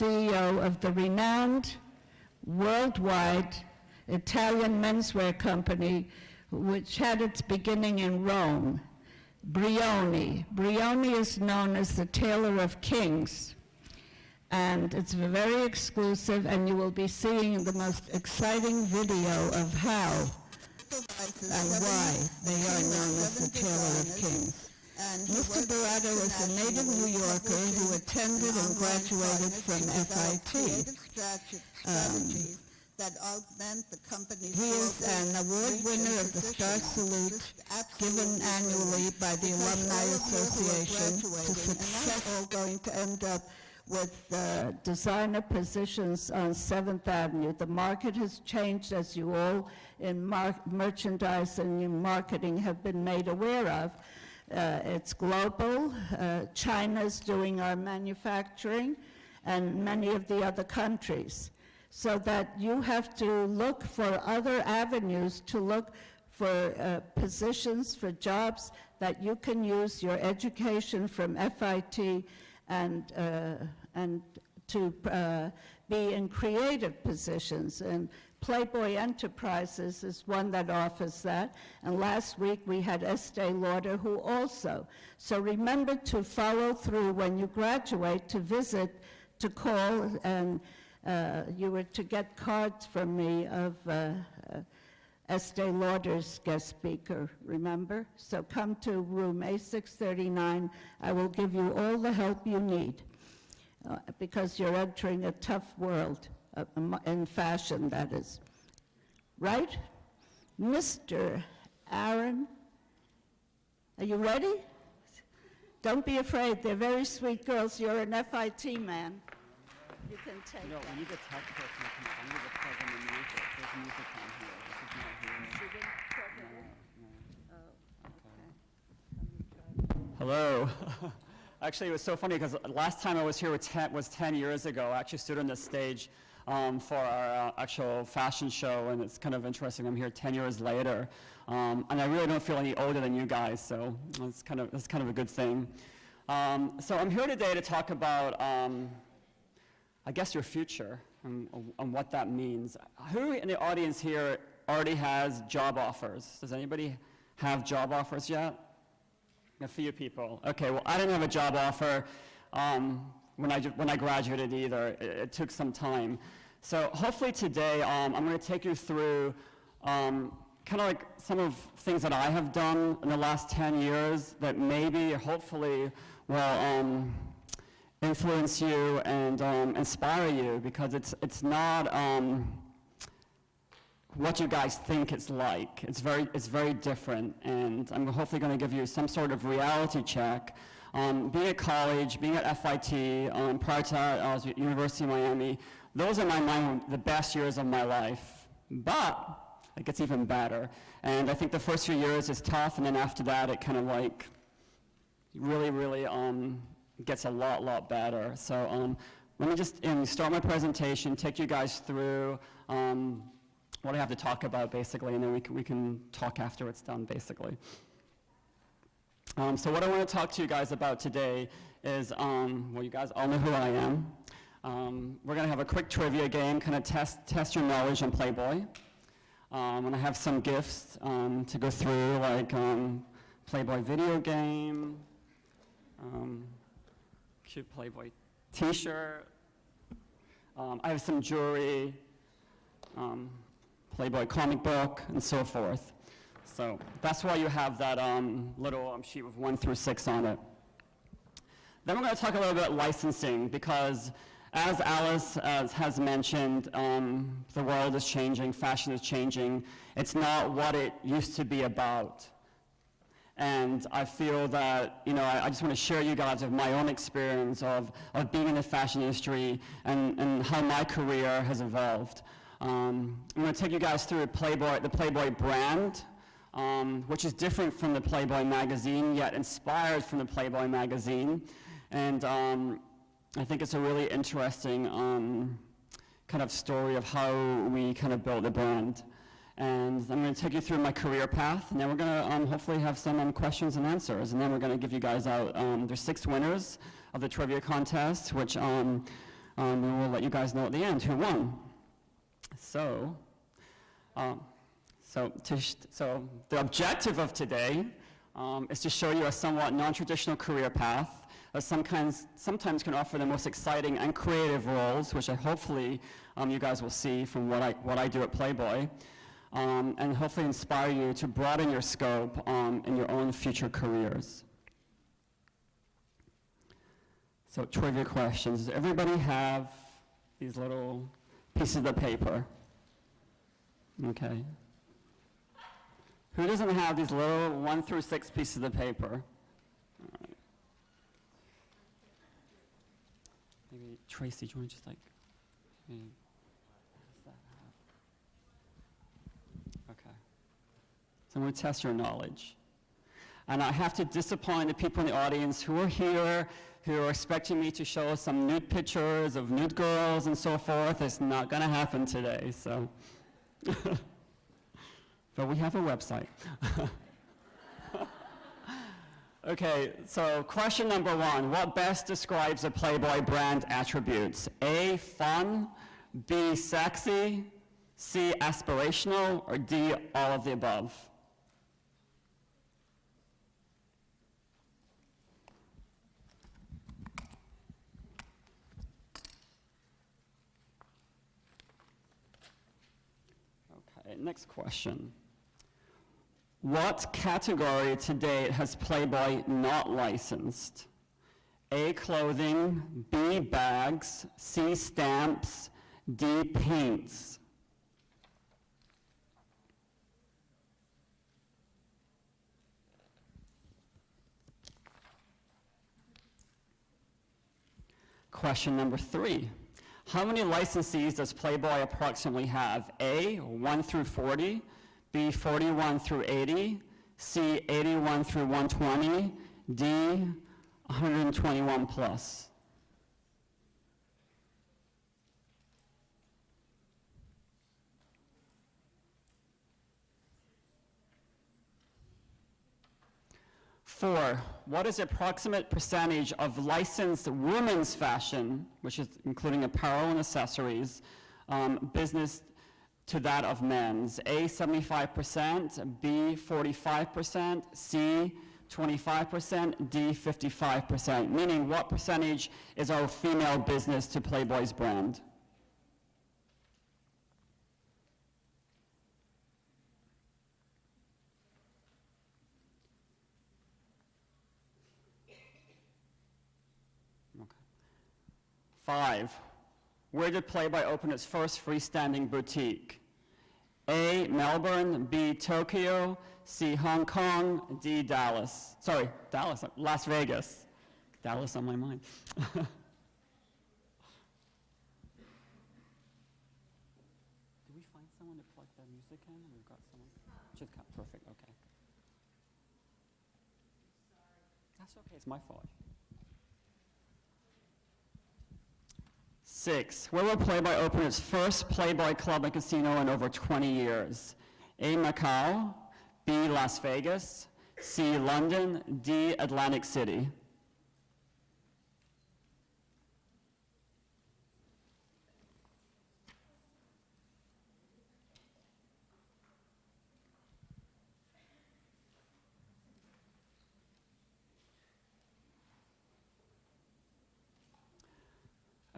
CEO of the renowned worldwide Italian menswear company, which had its beginning in Rome, Brioni. Brioni is known as the tailor of kings, and it's very exclusive, and you will be seeing the most exciting video of how and why they are known as the tailor of kings. Mr. Broaden was a native New Yorker who attended and graduated from FIT. That augment the company's He is an award winner of the Star Salute given annually by the Alumni Association to success. All going to end up with designer positions on 7th Avenue. The market has changed, as you all in merchandise and in marketing have been made aware of. It's global. China's doing our manufacturing, and many of the other countries. So that you have to look for other avenues to look for positions, for jobs that you can use your education from FIT and to be in creative positions. And Playboy Enterprises is one that offers that. And last week we had Estee Lauder who also. So remember to follow through when you graduate, to visit, to call, and you were to get cards from me of Estee Lauder's guest speaker, remember? So come to room A639. I will give you all the help you need because you're entering a tough world in fashion, that is. Right? Mr. Aaron, are you ready? Don't be afraid. They're very sweet girls. You're an FIT man. You can take No, we need the tech person to come. I need to plug in the music. There's music on here. This is not here. She didn't plug it in? Oh, okay. Hello. Actually, it was so funny because last time I was here was 10 years ago. I actually stood on this stage for our actual fashion show, and it's kind of interesting. I'm here 10 years later, and I really don't feel any older than you guys, so that's kind of a good thing. So I'm here today to talk about I guess your future and what that means. Who in the audience here already has job offers? Does anybody have job offers yet? A few people. Okay, well, I didn't have a job offer when I graduated either. It took some time. So hopefully today I'm going to take you through kind of like some of things that I have done in the last 10 years that maybe, hopefully, will influence you and inspire you, because it's not what you guys think it's like. It's very different, and I'm hopefully going to give you some sort of reality check. Being at college, being at FIT, prior to that I was at University of Miami. Those are the best years of my life, but it gets even better. And I think the first few years is tough, and then after that it kind of like really gets a lot better. So let me just start my presentation, take you guys through what I have to talk about basically, and then we can talk after it's done basically. So what I want to talk to you guys about today is, well, you guys all know who I am. We're going to have a quick trivia game, kind of test your knowledge on Playboy. And I have some gifts to go through, like Playboy video game, cute Playboy t-shirt. I have some jewelry, Playboy comic book, and so forth. So that's why you have that little sheet with 1 through 6 on it. Then we're going to talk a little bit about licensing, because as Alice has mentioned, the world is changing, fashion is changing. It's not what it used to be about. And I feel that, I just want to share you guys of my own experience of being in the fashion industry and how my career has evolved. I'm going to take you guys through the Playboy brand, which is different from the Playboy magazine, yet inspired from the Playboy magazine. And I think it's a really interesting kind of story of how we kind of built the brand. And I'm going to take you through my career path, and then we're going to hopefully have some questions and answers. And then we're going to give you guys out, there's 6 winners of the trivia contest, which we will let you guys know at the end who won. So, so the objective of today is to show you a somewhat non-traditional career path that sometimes can offer the most exciting and creative roles, which hopefully you guys will see from what I do at Playboy, and hopefully inspire you to broaden your scope in your own future careers. So trivia questions. Does everybody have these little pieces of paper? Okay. Who doesn't have these little 1 through 6 pieces of paper? All right. Maybe Tracy, do you want to just like, maybe pass that out? Okay. So I'm going to test your knowledge. And I have to disappoint the people in the audience who are here, who are expecting me to show some nude pictures of nude girls and so forth. It's not going to happen today, so. But we have a website. Okay, so question number 1. What best describes a Playboy brand attributes? A, fun, B, sexy, C, aspirational, or D, all of the above? Okay, next question. What category to date has Playboy not licensed? A, clothing, B, bags, C, stamps, D, paints. Question number 3. How many licensees does Playboy approximately have? A, 1 through 40, B, 41 through 80, C, 81 through 120, D, 121 plus. Four, what is the approximate percentage of licensed women's fashion, which is including apparel and accessories, business to that of men's? A, 75%, B, 45%, C, 25%, D, 55%, meaning what percentage is our female business to Playboy's brand? Okay. 5, where did Playboy open its first freestanding boutique? A, Melbourne, B, Tokyo, C, Hong Kong, D, Dallas. Sorry, Dallas, Las Vegas. Dallas on my mind. Did we find someone to plug the music in? We've got someone. Just got perfect, okay. That's okay, it's my fault. 6, where will Playboy open its first Playboy club and casino in over 20 years? A, Macau, B, Las Vegas, C, London, D, Atlantic City.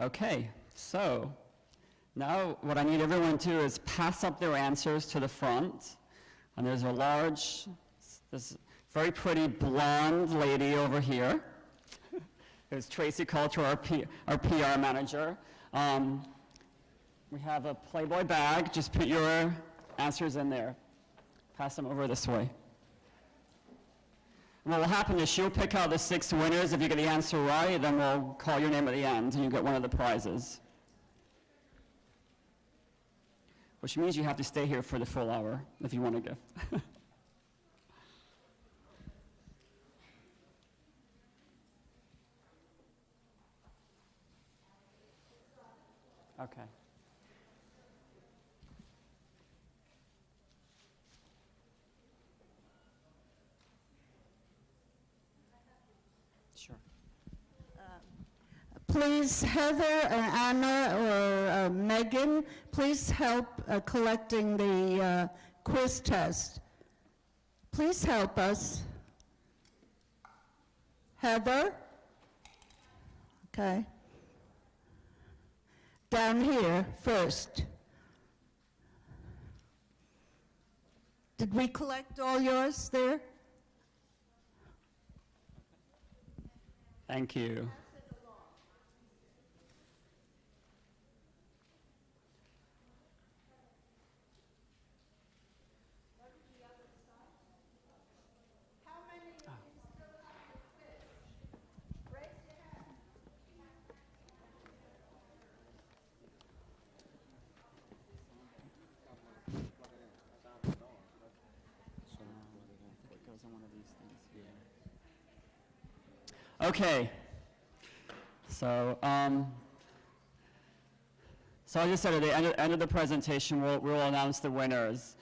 Okay, so now what I need everyone to do is pass up their answers to the front. And there's a large, this very pretty blonde lady over here. There's Tracy Coulter, our PR manager. We have a Playboy bag. Just put your answers in there. Pass them over this way. And what will happen is she'll pick out the 6 winners. If you get the answer right, then we'll call your name at the end, and you get one of the prizes. Which means you have to stay here for the full hour if you want a gift. Okay. Sure. Please, Heather or Anna or Megan, please help collecting the quiz test. Please help us. Heather? Okay. Down here first. Did we collect all yours there? Thank you. Okay, so so I just said at the end of the presentation, we'll announce the winners.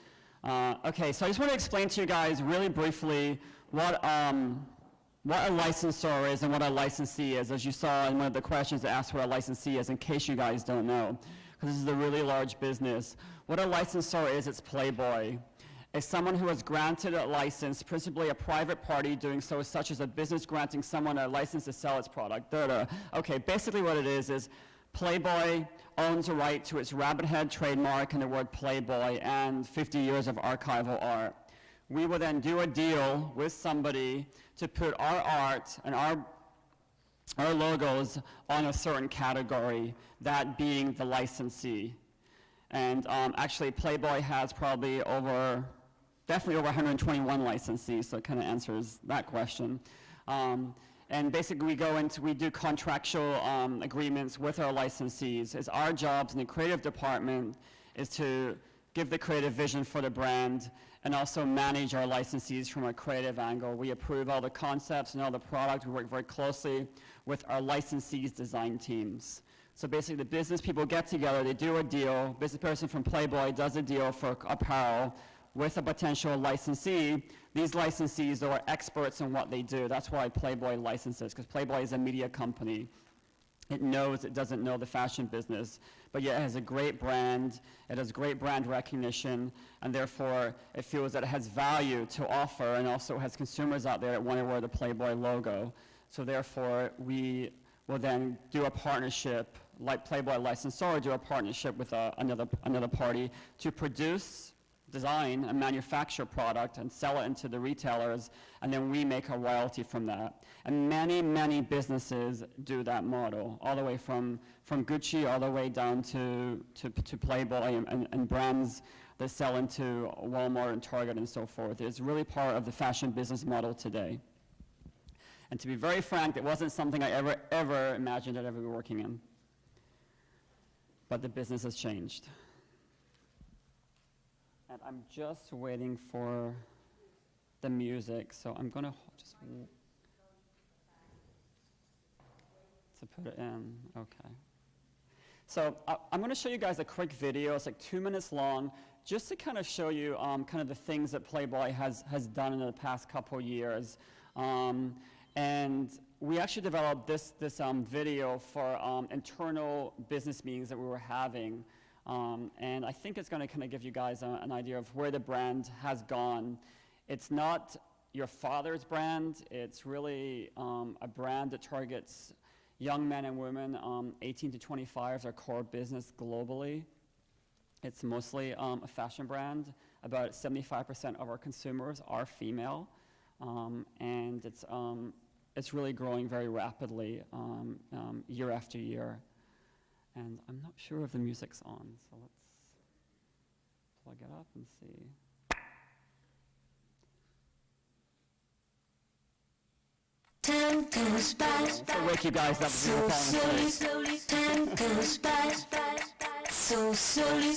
Okay, so I just want to explain to you guys really briefly what a licensor is and what a licensee is. As you saw in one of the questions that asked what a licensee is, in case you guys don't know, because this is a really large business. What a licensor is, it's Playboy. Is someone who has granted a license, principally a private party doing so, such as a business granting someone a license to sell its product. Okay, basically what it is Playboy owns a right to its rabbit head trademark and the word Playboy and 50 years of archival art. We will then do a deal with somebody to put our art and our logos on a certain category, that being the licensee. And actually Playboy has probably definitely over 121 licensees, so it kind of answers that question. And basically we do contractual agreements with our licensees. It's our jobs in the creative department is to give the creative vision for the brand and also manage our licensees from a creative angle. We approve all the concepts and all the product. We work very closely with our licensees' design teams. So basically the business people get together, they do a deal, business person from Playboy does a deal for apparel with a potential licensee. These licensees are experts in what they do. That's why Playboy licenses, because Playboy is a media company. It knows it doesn't know the fashion business, but yet it has a great brand, it has great brand recognition, and therefore it feels that it has value to offer, and also has consumers out there that want to wear the Playboy logo. So therefore we will then do a partnership, like Playboy licensor, do a partnership with another party to produce, design, and manufacture product and sell it into the retailers, and then we make a royalty from that. And many, many businesses do that model, all the way from Gucci all the way down to Playboy and brands that sell into Walmart and Target and so forth. It's really part of the fashion business model today. And to be very frank, it wasn't something I ever imagined I'd ever be working in. But the business has changed. And I'm just waiting for the music, so I'm gonna just to put it in, okay. So I'm gonna show you guys a quick video, it's like 2 minutes long, just to kind of show you kind of the things that Playboy has done in the past couple years. And we actually developed this video for internal business meetings that we were having. And I think it's going to kind of give you guys an idea of where the brand has gone. It's not your father's brand. It's really a brand that targets young men and women, 18 to 25 is our core business globally. It's mostly a fashion brand. About 75% of our consumers are female. And it's really growing very rapidly year after year. And I'm not sure if the music's on, so let's plug it up and see. Time goes by, So wake you guys up if you're falling asleep. time goes by, so slowly.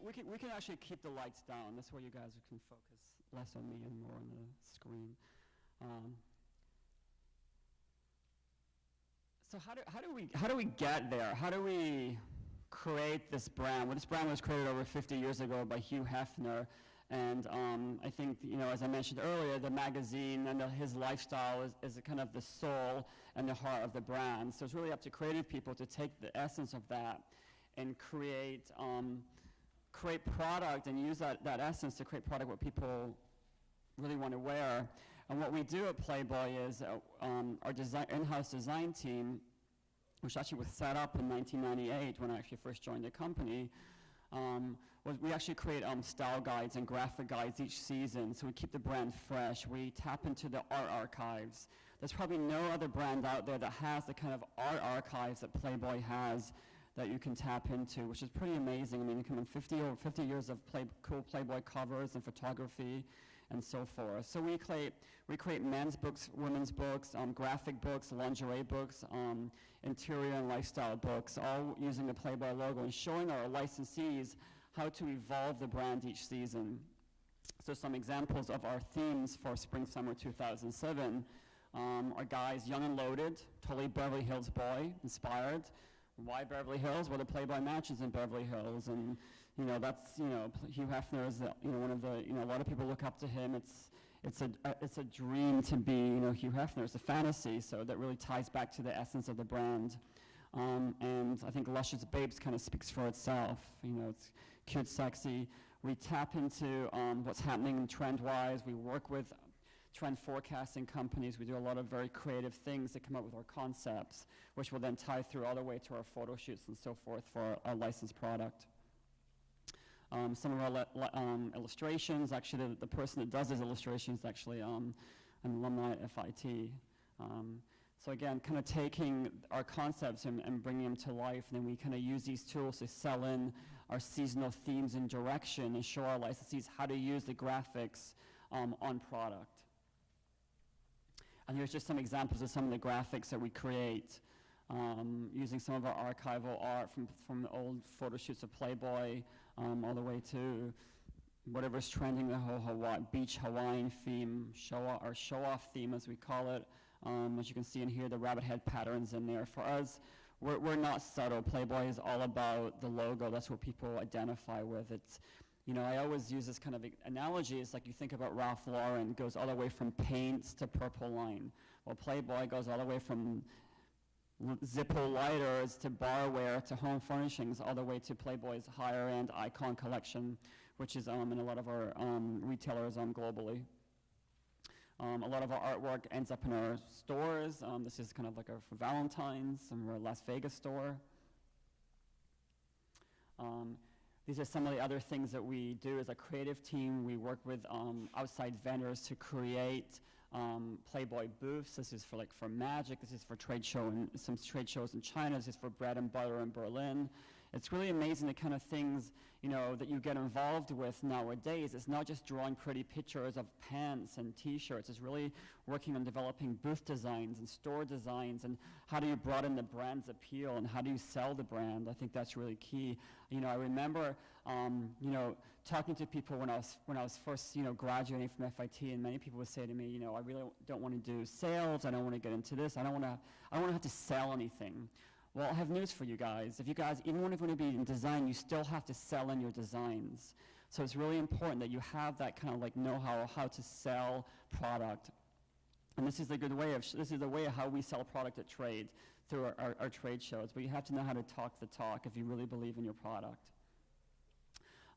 we can actually keep the lights down. That's where you guys can focus less on me and more on the screen. So how do we get there? How do we create this brand? Well, this brand was created over 50 years ago by Hugh Hefner, and I think, you know, as I mentioned earlier, the magazine and his lifestyle is kind of the soul and the heart of the brand. So it's really up to creative people to take the essence of that and create product and use that essence to create product what people really want to wear. And what we do at Playboy is our in-house design team, which actually was set up in 1998 when I actually first joined the company, we actually create style guides and graphic guides each season, so we keep the brand fresh. We tap into the art archives. There's probably no other brand out there that has the kind of art archives that Playboy has that you can tap into, which is pretty amazing. I mean, you come in 50 years of cool Playboy covers and photography and so forth. So we create men's books, women's books, graphic books, lingerie books, interior and lifestyle books, all using the Playboy logo and showing our licensees how to evolve the brand each season. So some examples of our themes for Spring/Summer 2007 are guys young and loaded, totally Beverly Hills boy inspired. Why Beverly Hills? Well, the Playboy mansion's in Beverly Hills, and you know that's Hugh Hefner is one of the a lot of people look up to him. It's a dream to be Hugh Hefner. It's a fantasy, so that really ties back to the essence of the brand. And I think Luscious Babes kind of speaks for itself. It's cute, sexy. We tap into what's happening trend-wise. We work with trend forecasting companies. We do a lot of very creative things that come up with our concepts, which will then tie through all the way to our photo shoots and so forth for our licensed product. Some of our illustrations, actually the person that does these illustrations is actually an alumni at FIT. So again, kind of taking our concepts and bringing them to life, and then we kind of use these tools to sell in our seasonal themes and direction and show our licensees how to use the graphics on product. And here's just some examples of some of the graphics that we create, using some of our archival art from old photo shoots of Playboy, all the way to whatever's trending, the whole beach Hawaiian theme, show-off theme as we call it. As you can see in here, the rabbit head patterns in there. For us, we're not subtle. Playboy is all about the logo. That's what people identify with. It's, I always use this kind of analogy. It's like you think about Ralph Lauren, goes all the way from paints to Purple Line. Well, Playboy goes all the way from Zippo lighters to barware to home furnishings, all the way to Playboy's higher-end Icon collection, which is in a lot of our retailers globally. A lot of our artwork ends up in our stores. This is kind of like for Valentine's, our Las Vegas store. These are some of the other things that we do as a creative team. We work with outside vendors to create Playboy booths. This is for Magic. This is for some trade shows in China. This is for Bread and Butter in Berlin. It's really amazing the kind of things that you get involved with nowadays. It's not just drawing pretty pictures of pants and T-shirts. It's really working on developing booth designs and store designs and how do you broaden the brand's appeal and how do you sell the brand. I think that's really key. I remember talking to people when I was first graduating from FIT, and many people would say to me, I really don't want to do sales. I don't want to get into this. I don't want to have to sell anything. Well, I have news for you guys. If you guys, even when you're going to be in design, you still have to sell in your designs. So it's really important that you have that kind of know-how how to sell product. And this is a good way this is the way of how we sell product at trade through our trade shows. But you have to know how to talk the talk if you really believe in your product.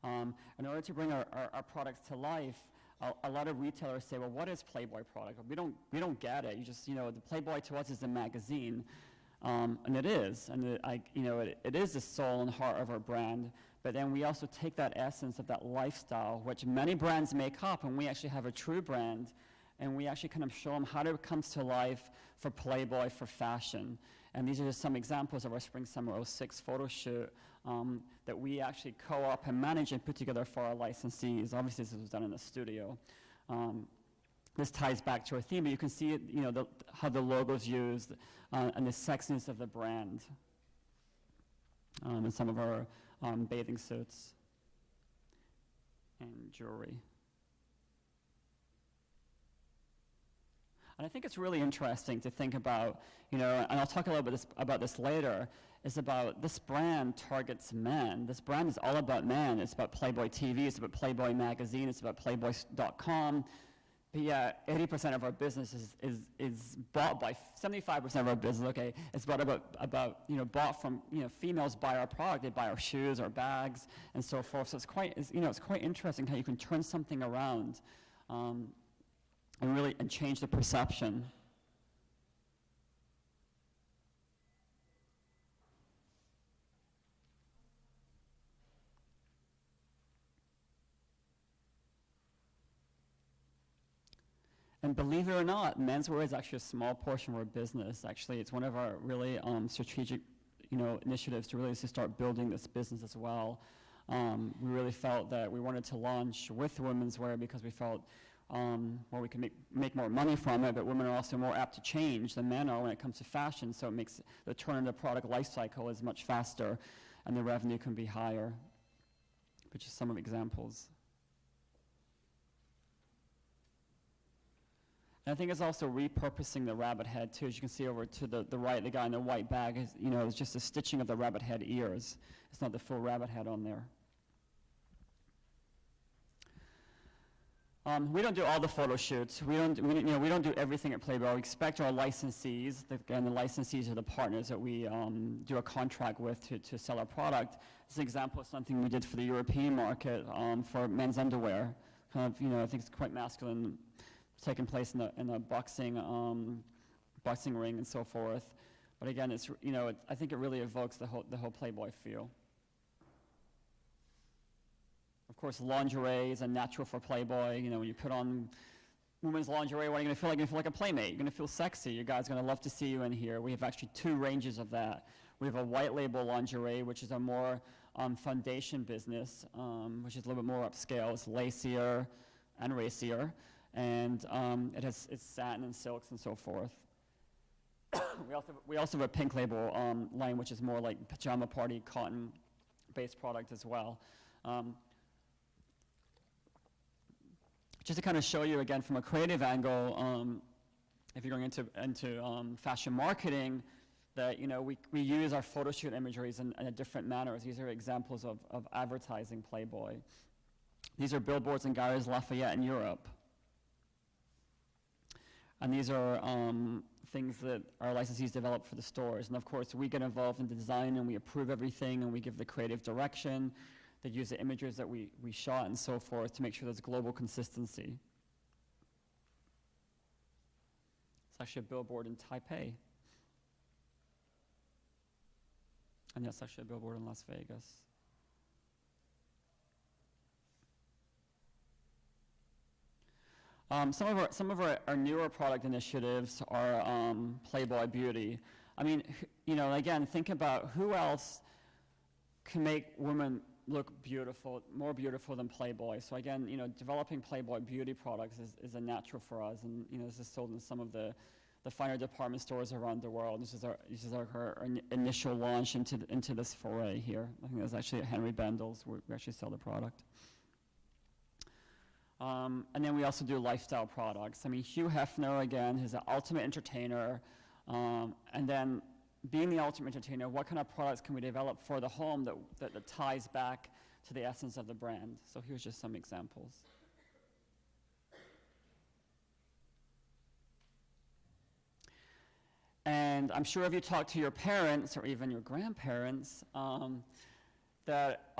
In order to bring our products to life, a lot of retailers say, well, what is Playboy product? We don't get it. You just, the Playboy to us is a magazine. And it is, and it is the soul and heart of our brand, but then we also take that essence of that lifestyle, which many brands make up, and we actually have a true brand, and we actually kind of show them how it comes to life for Playboy, for fashion. And these are just some examples of our Spring/Summer 06 photo shoot that we actually co-op and manage and put together for our licensees. Obviously, this was done in the studio. This ties back to our theme, but you can see it, how the logo's used and the sexiness of the brand in some of our bathing suits. jewelry. And I think it's really interesting to think about, and I'll talk a little bit about this later, is about this brand targets men. This brand is all about men. It's about Playboy TV, it's about Playboy magazine, it's about Playboy.com. But yeah, 80% of our business is bought by, 75% of our business, okay, is bought bought from, females buy our product, they buy our shoes, our bags, and so forth. So it's quite interesting how you can turn something around and change the perception. And believe it or not, menswear is actually a small portion of our business. Actually, it's one of our really strategic, initiatives to really start building this business as well. We really felt that we wanted to launch with women's wear because we felt, we can make more money from it, but women are also more apt to change than men are when it comes to fashion, so it makes the turn of the product life cycle is much faster, and the revenue can be higher, which is some of the examples. And I think it's also repurposing the rabbit head too. As you can see over to the right, the guy in the white bag is, it's just a stitching of the rabbit head ears. It's not the full rabbit head on there. We don't do all the photo shoots. We don't do everything at Playboy. We expect our licensees, and the licensees are the partners that we do a contract with to sell our product. This is an example of something we did for the European market for men's underwear. I think it's quite masculine, taking place in a boxing ring and so forth. But again, it's I think it really evokes the whole Playboy feel. Of course, lingerie is a natural for Playboy. When you put on women's lingerie, what are you going to feel like? You're going to feel like a playmate. You're going to feel sexy. Your guys are going to love to see you in here. We have actually 2 ranges of that. We have a white label lingerie, which is a more foundation business, which is a little bit more upscale. It's lacier and racier, and it's satin and silks and so forth. we also have a pink label line, which is more like pajama party cotton-based product as well. Just to kind of show you again from a creative angle, if you're going into fashion marketing, that we use our photo shoot imageries in a different manner. These are examples of advertising Playboy. These are billboards in Galeries Lafayette in Europe. And these are things that our licensees develop for the stores. And of course, we get involved in the design and we approve everything and we give the creative direction. They use the images that we shot and so forth to make sure there's global consistency. It's actually a billboard in Taipei. And that's actually a billboard in Las Vegas. Some of our newer product initiatives are Playboy Beauty. I mean, again, think about who else can make women look beautiful, more beautiful than Playboy. So again, developing Playboy Beauty products is a natural for us, and this is sold in some of the finer department stores around the world. This is our initial launch into this foray here. I think that's actually at Henry Bendel's where we actually sell the product. And then we also do lifestyle products. I mean, Hugh Hefner, again, is an ultimate entertainer. And then being the ultimate entertainer, what kind of products can we develop for the home that ties back to the essence of the brand? So here's just some examples. And I'm sure if you talk to your parents or even your grandparents, that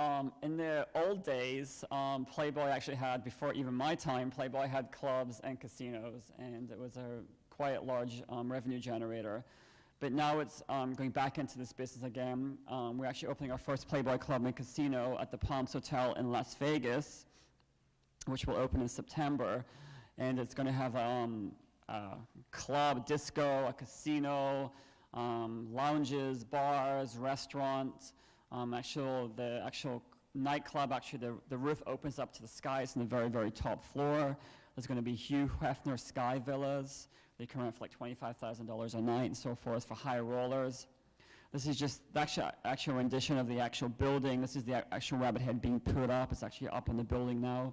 in the old days, Playboy actually had, before even my time, Playboy had clubs and casinos, and it was a quite large revenue generator. But now it's going back into this business again. We're actually opening our first Playboy club and casino at the Palms Hotel in Las Vegas, which will open in September. And it's going to have a club, disco, a casino, lounges, bars, restaurants. The actual nightclub, the roof opens up to the skies on the very, very top floor. There's going to be Hugh Hefner Sky Villas. They come around for like $25,000 a night and so forth for high rollers. This is just the actual rendition of the actual building. This is the actual rabbit head being put up. It's actually up on the building now.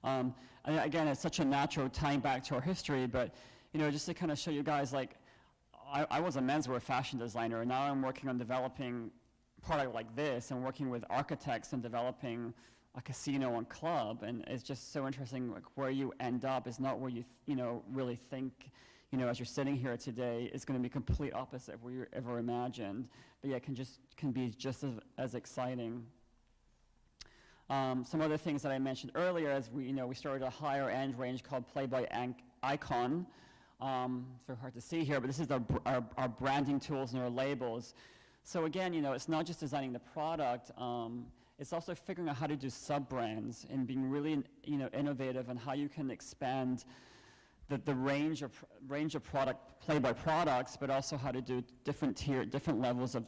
And again, it's such a natural tying back to our history, but just to kind of show you guys, like, I was a menswear fashion designer, and now I'm working on developing product like this and working with architects and developing a casino and club, and it's just so interesting, like, where you end up is not where you really think, as you're sitting here today, is going to be complete opposite of what you ever imagined, but yeah, it can be just as exciting. Some other things that I mentioned earlier is we started a higher end range called Playboy Icon. It's very hard to see here, but this is our branding tools and our labels. So again, it's not just designing the product, it's also figuring out how to do sub-brands and being really, innovative on how you can expand the range of Playboy products, but also how to do different levels of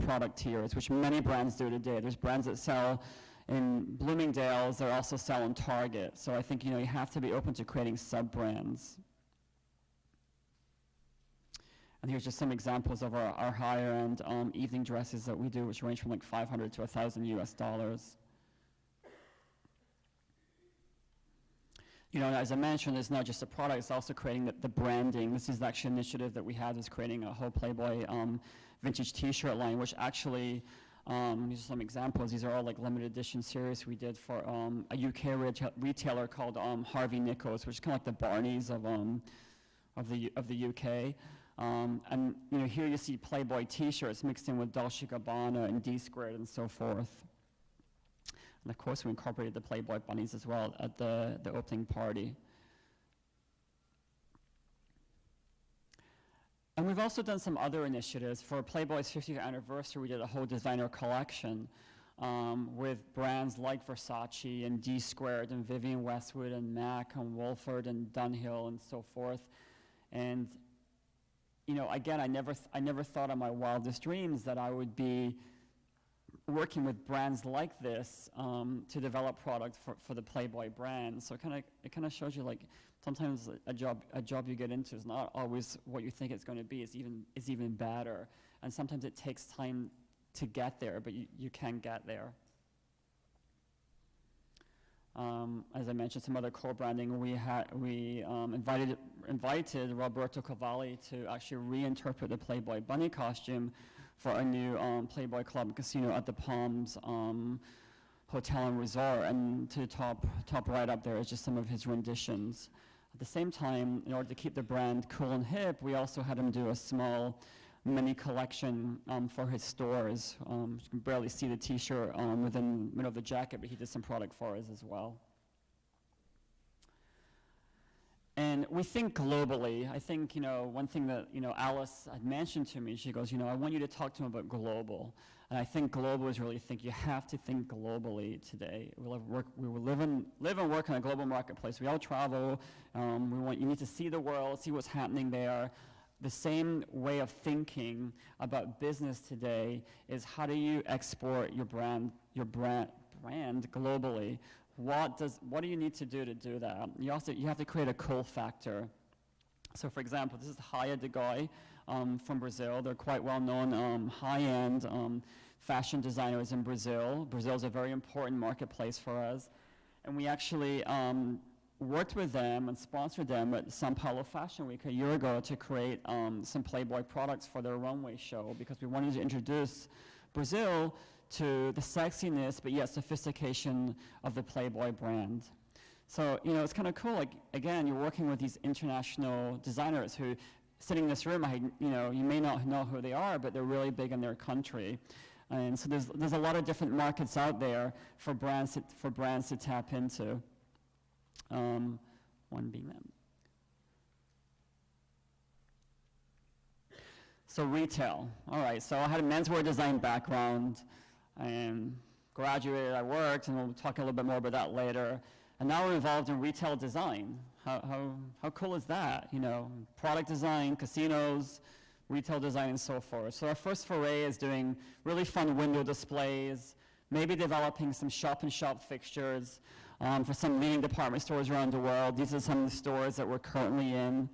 product tiers, which many brands do today. There's brands that sell in Bloomingdale's, they also sell in Target. So I think, you have to be open to creating sub-brands. And here's just some examples of our higher-end evening dresses that we do, which range from like $500 to $1,000 US. As I mentioned, it's not just a product, it's also creating the branding. This is actually an initiative that we had, is creating a whole Playboy vintage t-shirt line, which actually, these are some examples. These are all like limited edition series we did for a UK retailer called Harvey Nichols, which is kind of like the Barneys of the UK. And here you see Playboy t-shirts mixed in with Dolce & Gabbana and D-Squared and so forth. And of course we incorporated the Playboy bunnies as well at the opening party. And we've also done some other initiatives. For Playboy's 50th anniversary, we did a whole designer collection with brands like Versace and D-Squared and Vivienne Westwood and MAC and Wolford and Dunhill and so forth. And again, I never thought in my wildest dreams that I would be working with brands like this to develop product for the Playboy brand. So it kind of shows you, like, sometimes a job you get into is not always what you think it's going to be. It's even better, and sometimes it takes time to get there, but you can get there. As I mentioned, some other co-branding. We invited Roberto Cavalli to actually reinterpret the Playboy bunny costume for a new Playboy Club and Casino at the Palms Hotel and Resort. And to the top right up there is just some of his renditions. At the same time, in order to keep the brand cool and hip, we also had him do a small mini collection for his stores. You can barely see the t-shirt within the middle of the jacket, but he did some product for us as well. And we think globally. I think, one thing that, Alice had mentioned to me, she goes, I want you to talk to him about global. And I think global is really you have to think globally today. We live and work in a global marketplace. We all travel. You need to see the world, see what's happening there. The same way of thinking about business today is, how do you export your brand globally? What do you need to do that? You have to create a cool factor. So for example, this is Haya de Goy from Brazil. They're quite well-known high-end fashion designers in Brazil. Brazil is a very important marketplace for us. And we actually worked with them and sponsored them at Sao Paulo Fashion Week a year ago to create some Playboy products for their runway show, because we wanted to introduce Brazil to the sexiness but yet sophistication of the Playboy brand. So, it's kind of cool. Like, again, you're working with these international designers who, sitting in this room, you may not know who they are, but they're really big in their country. And so there's a lot of different markets out there for brands to tap into. One being them. So retail. All right, so I had a menswear design background and graduated, I worked, and we'll talk a little bit more about that later. And now we're involved in retail design. How cool is that? Product design, casinos, retail design, and so forth. So our first foray is doing really fun window displays, maybe developing some shop-in-shop fixtures for some leading department stores around the world. These are some of the stores that we're currently in.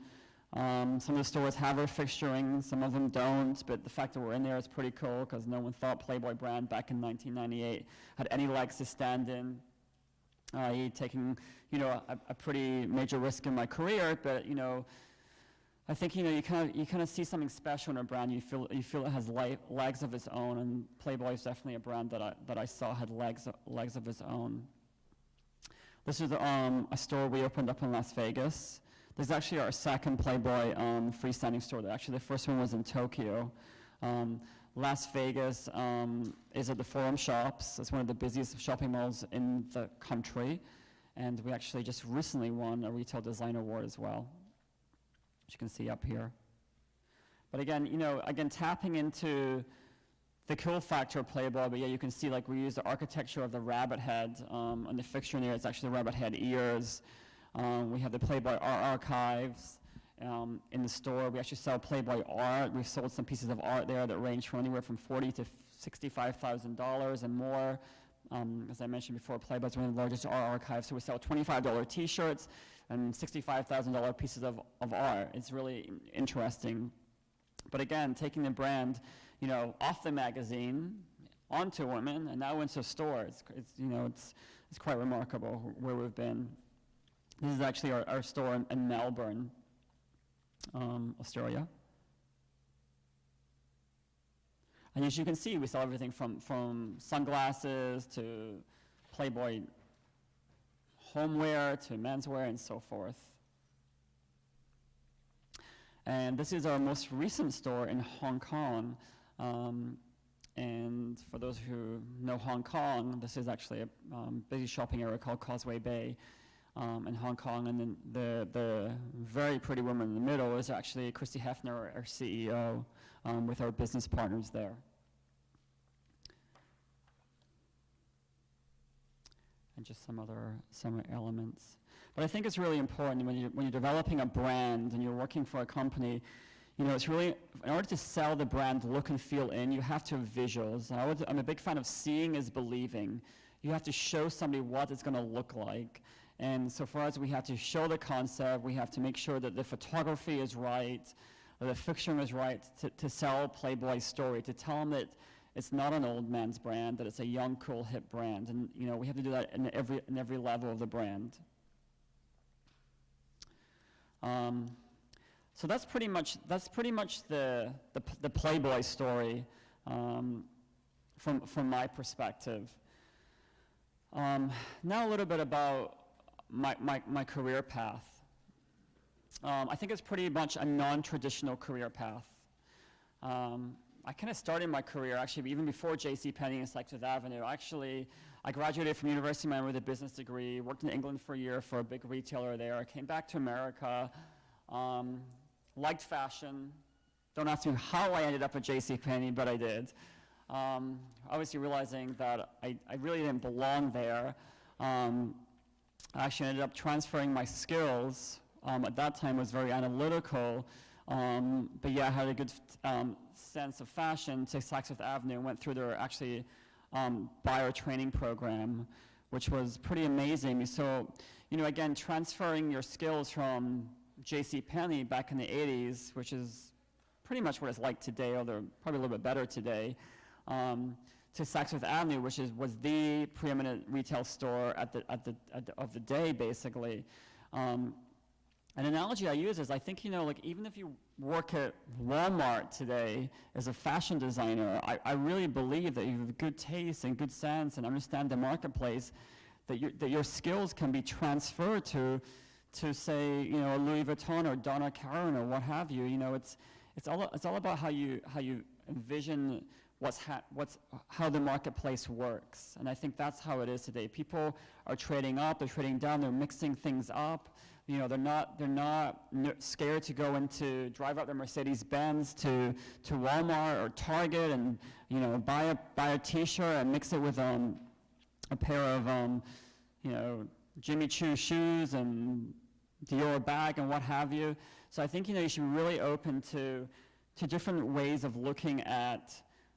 Some of the stores have our fixturing, some of them don't, but the fact that we're in there is pretty cool because no one thought Playboy brand back in 1998 had any legs to stand in. Taking, a pretty major risk in my career, but, I think, you kind of see something special in a brand. You feel it has legs of its own, and Playboy is definitely a brand that I saw had legs of its own. This is a store we opened up in Las Vegas. This is actually our second Playboy freestanding store. Actually, the first one was in Tokyo. Las Vegas is at the Forum Shops. It's one of the busiest shopping malls in the country. And we actually just recently won a Retail Design Award as well, which you can see up here. But again, tapping into the cool factor of Playboy, but yeah, you can see like we use the architecture of the rabbit head on the fixture in there. It's actually the rabbit head ears. We have the Playboy art archives in the store. We actually sell Playboy art. We've sold some pieces of art there that range from anywhere from $40,000 to $65,000 and more. As I mentioned before, Playboy's one of the largest art archives, so we sell $25 t-shirts and $65,000 pieces of art. It's really interesting. But again, taking the brand, off the magazine, onto women, and now into stores. It's quite remarkable where we've been. This is actually our store in Melbourne, Australia. And as you can see, we sell everything from sunglasses to Playboy homeware to menswear and so forth. And this is our most recent store in Hong Kong. And for those who know Hong Kong, this is actually a busy shopping area called Causeway Bay. In Hong Kong, and then the very pretty woman in the middle is actually Christy Hefner, our CEO, with our business partners there. And just some other elements. But I think it's really important when you're developing a brand and you're working for a company, it's really, in order to sell the brand look and feel in, you have to have visuals. And I'm a big fan of seeing is believing. You have to show somebody what it's going to look like. And so for us, we have to show the concept, we have to make sure that the photography is right, that the fixturing is right to sell Playboy's story, to tell them that it's not an old man's brand, that it's a young, cool, hip brand. And we have to do that in every level of the brand. So that's pretty much the Playboy story from my perspective. Now a little bit about my career path. I think it's pretty much a non-traditional career path. I kind of started my career actually even before JCPenney and Saks Fifth Avenue. Actually, I graduated from University of Miami with a business degree, worked in England for a year for a big retailer there. I came back to America, liked fashion. Don't ask me how I ended up at JCPenney, but I did. Obviously realizing that I really didn't belong there. I actually ended up transferring my skills. At that time, was very analytical, but yeah, I had a good sense of fashion to Saks Fifth Avenue and went through their actually buyer training program, which was pretty amazing. So, again, transferring your skills from JCPenney back in the 80s, which is pretty much what it's like today, although probably a little bit better today, to Saks Fifth Avenue, which was the preeminent retail store of the day, basically. An analogy I use is I think, even if you work at Walmart today as a fashion designer, I really believe that you have good taste and good sense and understand the marketplace, that your skills can be transferred to say, Louis Vuitton or Donna Karan or what have you. It's all about how you envision how the marketplace works. And I think that's how it is today. People are trading up, they're trading down, they're mixing things up. They're not scared to go drive up their Mercedes-Benz to Walmart or Target and buy a T-shirt and mix it with a pair of Jimmy Choo shoes and Dior bag and what have you. So I think you should be really open to different ways of looking at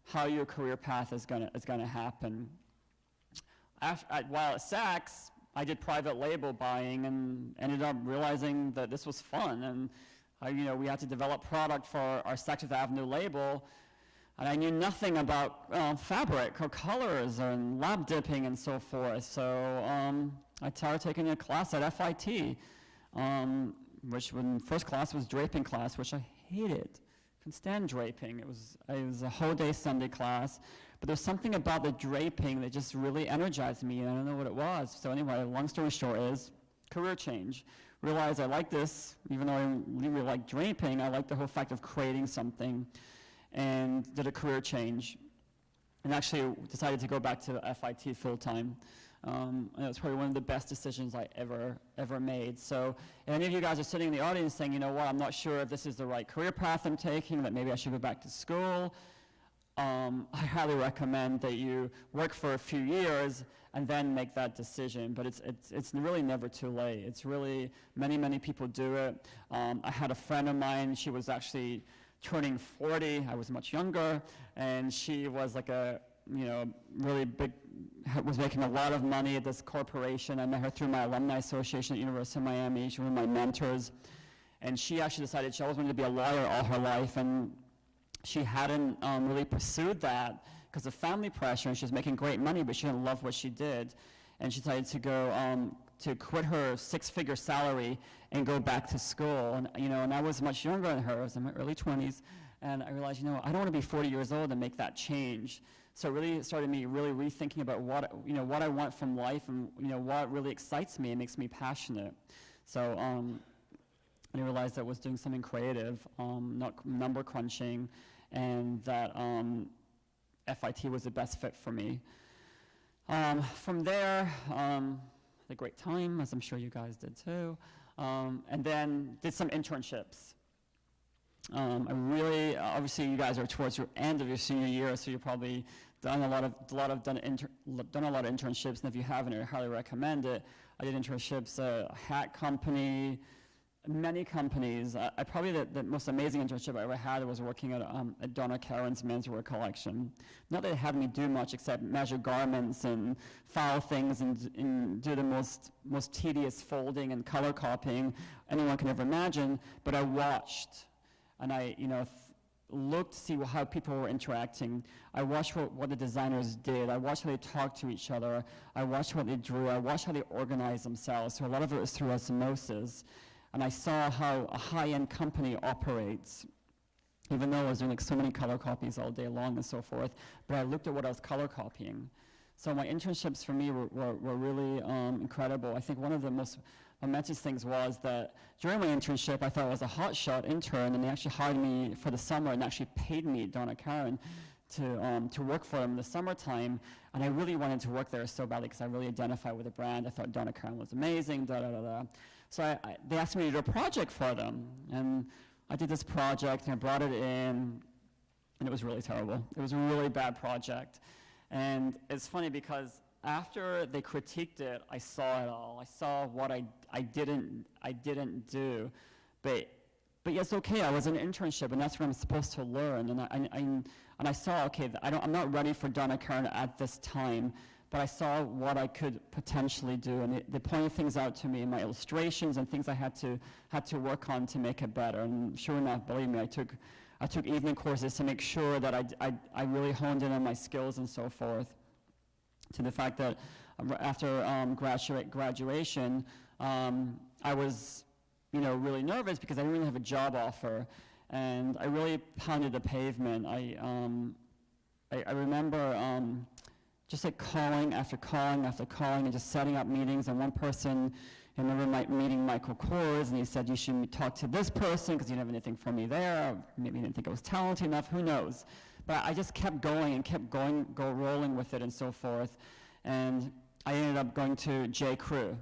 how your career path is gonna happen. While at Saks, I did private label buying and ended up realizing that this was fun, and we had to develop product for our Sexth Avenue label, and I knew nothing about fabric or colors and lab dipping and so forth. So I started taking a class at FIT, which when first class was draping class, which I hated. Couldn't stand draping. It was a whole day Sunday class, but there's something about the draping that just really energized me, and I don't know what it was. So anyway, long story short is career change. Realized I like this, even though I didn't really like draping, I like the whole fact of creating something, and did a career change, and actually decided to go back to FIT full time. And it was probably one of the best decisions I ever made. So if any of you guys are sitting in the audience saying, you know what, I'm not sure if this is the right career path I'm taking, that maybe I should go back to school, I highly recommend that you work for a few years and then make that decision. But it's really never too late. It's really, many people do it. I had a friend of mine, she was actually turning 40, I was much younger, and she was like a, really big, was making a lot of money at this corporation. I met her through my alumni association at University of Miami. She was one of my mentors. And she actually decided she always wanted to be a lawyer all her life, and she hadn't really pursued that because of family pressure, and she was making great money, but she didn't love what she did. And she decided to go, to quit her six-figure salary and go back to school. And, and I was much younger than her. I was in my early 20s. And I realized, I don't want to be 40 years old and make that change. So it really started me really rethinking about what I want from life, and what really excites me and makes me passionate. So I realized that I was doing something creative, not number crunching, and that FIT was the best fit for me. From there, had a great time, as I'm sure you guys did too, and then did some internships. I really, obviously you guys are towards your end of your senior year, so you've probably done a lot of internships, and if you haven't, I highly recommend it. I did internships at a hat company, many companies. Probably the most amazing internship I ever had was working at Donna Karan's menswear collection. Not that it had me do much except measure garments and file things and do the most tedious folding and color copying anyone can ever imagine, but I watched. And I, looked to see how people were interacting. I watched what the designers did. I watched how they talked to each other. I watched what they drew. I watched how they organized themselves. So a lot of it was through osmosis. And I saw how a high-end company operates, even though I was doing so many color copies all day long and so forth. But I looked at what I was color copying. So my internships for me were really incredible. I think one of the most momentous things was that during my internship, I thought I was a hotshot intern, and they actually hired me for the summer and actually paid me, Donna Karan, to work for them in the summertime. And I really wanted to work there so badly because I really identified with the brand. I thought Donna Karan was amazing, So they asked me to do a project for them. And I did this project, and I brought it in, and it was really terrible. It was a really bad project. And it's funny because after they critiqued it, I saw it all. I saw what I didn't do, but it's okay. I was in an internship, and that's what I'm supposed to learn. And I saw, okay, I'm not ready for Donna Karan at this time, but I saw what I could potentially do, and they pointed things out to me in my illustrations and things I had to work on to make it better. And sure enough, believe me, I took evening courses to make sure that I really honed in on my skills and so forth. To the fact that after graduation, I was, really nervous because I didn't really have a job offer, and I really pounded the pavement. I remember just like calling after calling after calling and just setting up meetings. And one person, I remember meeting Michael Kors, and he said, you should talk to this person because you didn't have anything for me there. Maybe he didn't think I was talented enough, who knows. But I just kept going and kept rolling with it and so forth. And I ended up going to J. Crew.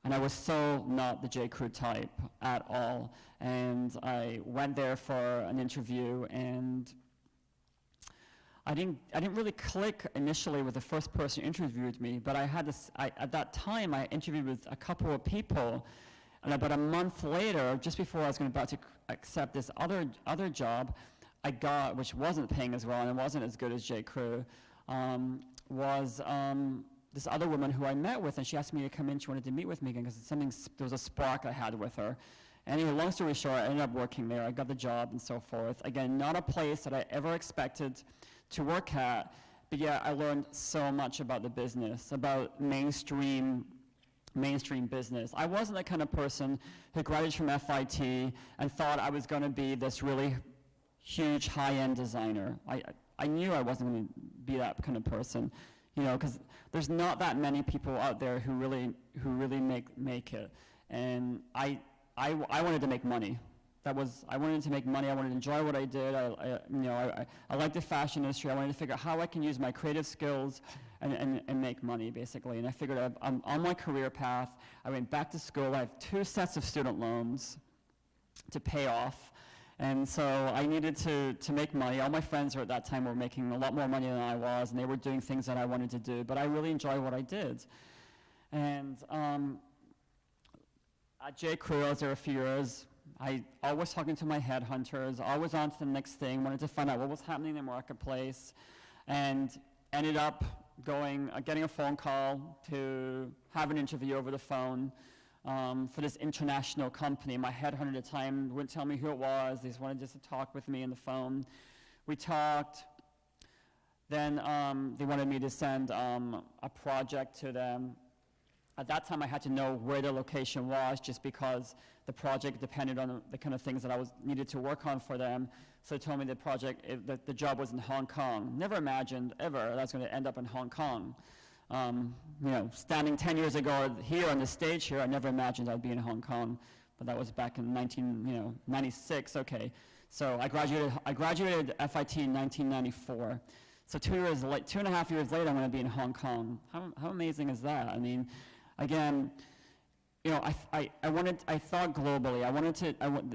And I was so not the J. Crew type at all. And I went there for an interview, and I didn't really click initially with the first person who interviewed me, but I had this, at that time I interviewed with a couple of people, and about a month later, just before I was about to accept this other job, I got, which wasn't paying as well and it wasn't as good as J. Crew, was this other woman who I met with, and she asked me to come in. She wanted to meet with me again because there was a spark I had with her. Anyway, long story short, I ended up working there. I got the job and so forth. Again, not a place that I ever expected to work at, but yeah, I learned so much about the business, about mainstream business. I wasn't the kind of person who graduated from FIT and thought I was going to be this really huge high-end designer. I knew I wasn't going to be that kind of person, you know, because there's not that many people out there who really make it. And I wanted to make money. I wanted to make money. I wanted to enjoy what I did. I liked the fashion industry. I wanted to figure out how I can use my creative skills and make money, basically. And I figured I'm on my career path. I went back to school. I have 2 sets of student loans to pay off. And so I needed to make money. All my friends at that time were making a lot more money than I was, and they were doing things that I wanted to do. But I really enjoyed what I did. And at J. Crew, I was there a few years. I always talking to my headhunters, always on to the next thing, wanted to find out what was happening in the marketplace, and ended up getting a phone call to have an interview over the phone for this international company. My headhunter at the time wouldn't tell me who it was. They just wanted just to talk with me on the phone. We talked. Then they wanted me to send a project to them. At that time, I had to know where the location was, just because the project depended on the kind of things that I needed to work on for them. So they told me the job was in Hong Kong. Never imagined ever that I was going to end up in Hong Kong. Standing 10 years ago here on the stage here, I never imagined I'd be in Hong Kong. But that was back in 1996. Okay, so I graduated FIT in 1994. So 2.5 years later, I'm going to be in Hong Kong. How amazing is that? I mean, again, I thought globally.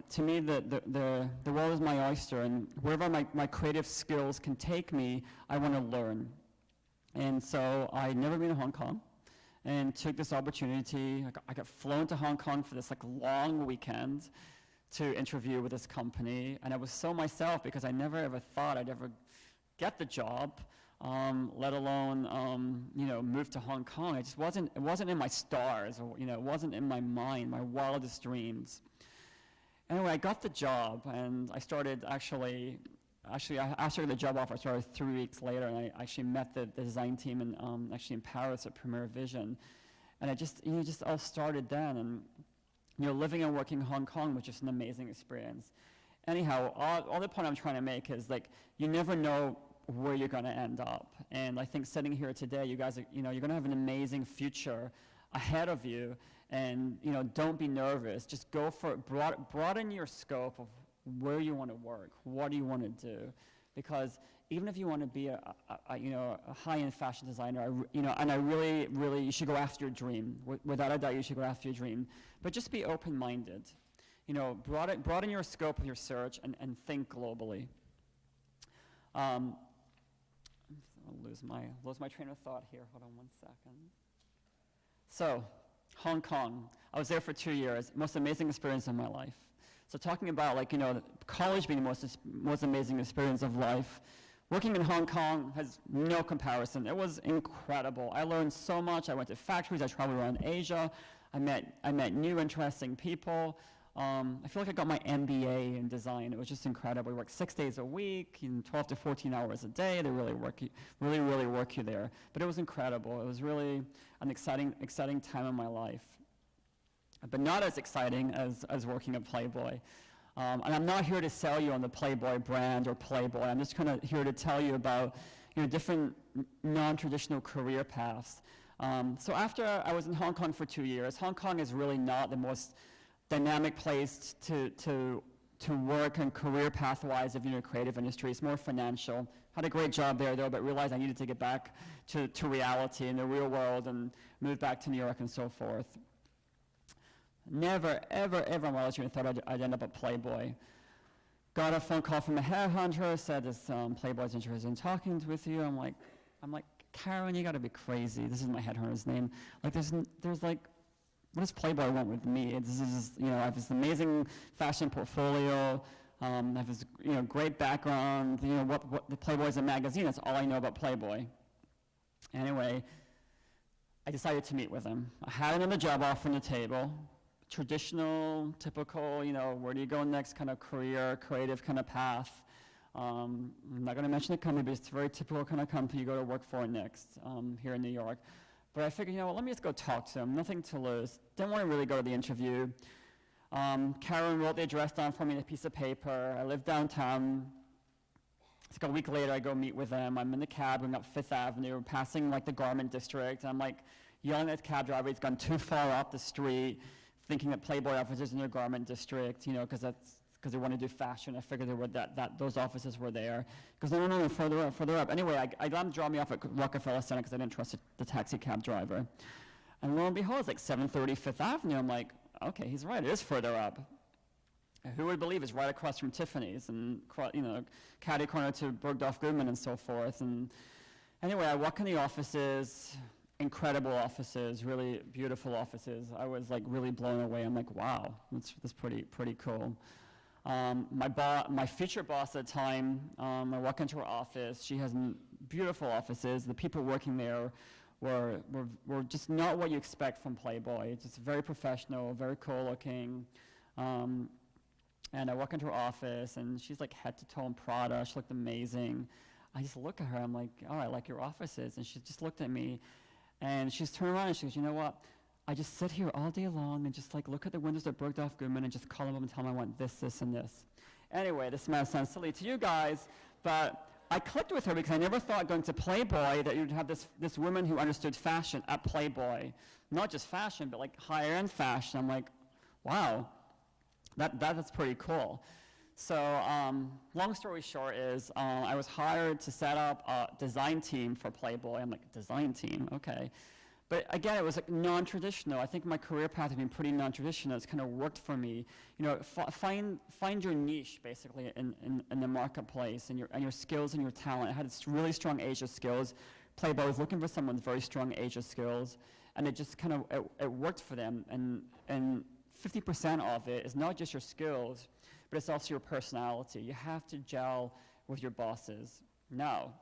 To me, the world is my oyster, and wherever my creative skills can take me, I want to learn. And so I'd never been to Hong Kong, and took this opportunity. I got flown to Hong Kong for this long weekend to interview with this company, and I was so myself because I never ever thought I'd ever get the job. Let alone move to Hong Kong. It wasn't in my stars, or it wasn't in my mind, my wildest dreams. Anyway, I got the job, and I started after the job offer, I started 3 weeks later, and I actually met the design team in Paris at Premier Vision, and it just all started then. And living and working in Hong Kong was just an amazing experience. Anyhow, all the point I'm trying to make is you never know where you're going to end up. And I think sitting here today, you guys are, you're going to have an amazing future ahead of you. And, don't be nervous. Just go for it. Broaden your scope of where you want to work. What do you want to do? Because even if you want to be a high-end fashion designer, and I really, really, you should go after your dream. Without a doubt, you should go after your dream. But just be open-minded. Broaden your scope of your search and think globally. I'll lose my train of thought here. Hold on 1 second. So, Hong Kong. I was there for 2 years. Most amazing experience of my life. So talking about college being the most amazing experience of life, working in Hong Kong has no comparison. It was incredible. I learned so much. I went to factories. I traveled around Asia. I met new interesting people. I feel like I got my MBA in design. It was just incredible. We worked 6 days a week, 12 to 14 hours a day. They really work you there. But it was incredible. It was really an exciting time in my life. But not as exciting as working at Playboy. And I'm not here to sell you on the Playboy brand or Playboy. I'm just kind of here to tell you about different non-traditional career paths. So after I was in Hong Kong for 2 years, Hong Kong is really not the most dynamic place to work and career path-wise if you're in a creative industry. It's more financial. Had a great job there though, but realized I needed to get back to reality in the real world and move back to New York and so forth. Never, ever, ever in my life thought I'd end up at Playboy. Got a phone call from a headhunter, said this Playboy's interested in talking with you. I'm like, Karen, you gotta be crazy. This is my headhunter's name. What does Playboy want with me? I have this amazing fashion portfolio. I have this, great background. What the Playboy's a magazine. That's all I know about Playboy. Anyway, I decided to meet with him. I had another job offer on the table. traditional, typical, where do you go next kind of career, creative kind of path. I'm not going to mention the company, but it's a very typical kind of company you go to work for next here in New York. But I figured, let me just go talk to him. Nothing to lose. Didn't want to really go to the interview. Karen wrote the address down for me on a piece of paper. I live downtown. It's like a week later, I go meet with them. I'm in the cab going up Fifth Avenue, passing like the garment district. And I'm like yelling at the cab driver, he's gone too far up the street, thinking that Playboy offices in their garment district, because they want to do fashion. I figured there were those offices were there. Because no, further up. Anyway, I got him to drop me off at Rockefeller Center because I didn't trust the taxi cab driver. And lo and behold, it's like 7:30 Fifth Avenue. I'm like, okay, he's right, it is further up. Who would believe it's right across from Tiffany's and, catty corner to Bergdorf Goodman and so forth. And anyway, I walk in the offices, incredible offices, really beautiful offices. I was like really blown away. I'm like, wow, that's pretty cool. My future boss at the time, I walk into her office. She has beautiful offices. The people working there were just not what you expect from Playboy. Just very professional, very cool looking. And I walk into her office, and she's like head to toe in Prada. She looked amazing. I just look at her. I'm like, oh, I like your offices. And she just looked at me, and she's turned around and she goes, you know what? I just sit here all day long and just like look at the windows of Bergdorf Goodman and just call them up and tell them I want this, this, and this. Anyway, this might sound silly to you guys, but I clicked with her because I never thought going to Playboy that you'd have this woman who understood fashion at Playboy. Not just fashion, but like higher end fashion. I'm like, wow, that's pretty cool. So long story short is I was hired to set up a design team for Playboy. I'm like, design team, okay. But again, it was like non-traditional. I think my career path had been pretty non-traditional. It's kind of worked for me. Find your niche basically in the marketplace and your skills and your talent. I had really strong Asia skills. Playboy was looking for someone with very strong Asia skills, and it just kind of it worked for them. And 50% of it is not just your skills, but it's also your personality. You have to gel with your bosses. Now,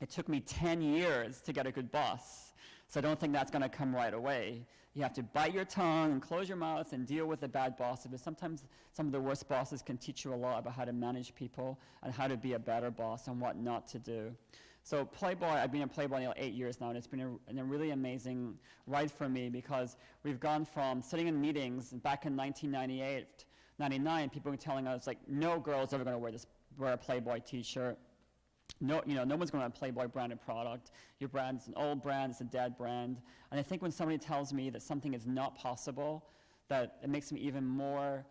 it took me 10 years to get a good boss. So I don't think that's going to come right away. You have to bite your tongue and close your mouth and deal with the bad bosses. But sometimes some of the worst bosses can teach you a lot about how to manage people and how to be a better boss and what not to do. So Playboy, I've been in Playboy nearly 8 years now, and it's been a really amazing ride for me because we've gone from sitting in meetings back in 1998, 99, people were telling us, like, no girl's ever going to wear a Playboy t-shirt. No one's going to have a Playboy branded product. Your brand's an old brand, it's a dead brand. And I think when somebody tells me that something is not possible, that it makes me even more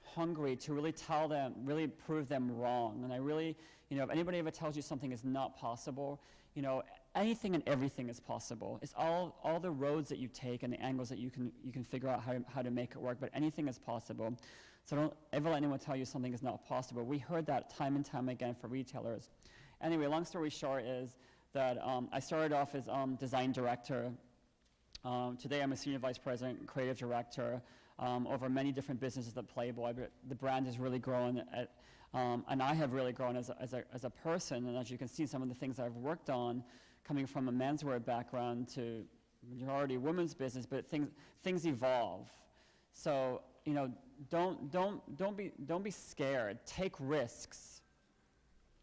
hungry to really tell them, really prove them wrong. And I really, if anybody ever tells you something is not possible, anything and everything is possible. It's all the roads that you take and the angles that you can figure out how to make it work, but anything is possible. So don't ever let anyone tell you something is not possible. We heard that time and time again for retailers. Anyway, long story short is that I started off as design director. Today I'm a senior vice president and creative director over many different businesses at Playboy, but the brand has really grown and I have really grown as a person. And as you can see, some of the things I've worked on, coming from a menswear background to majority women's business, but things evolve. So don't be scared. Take risks.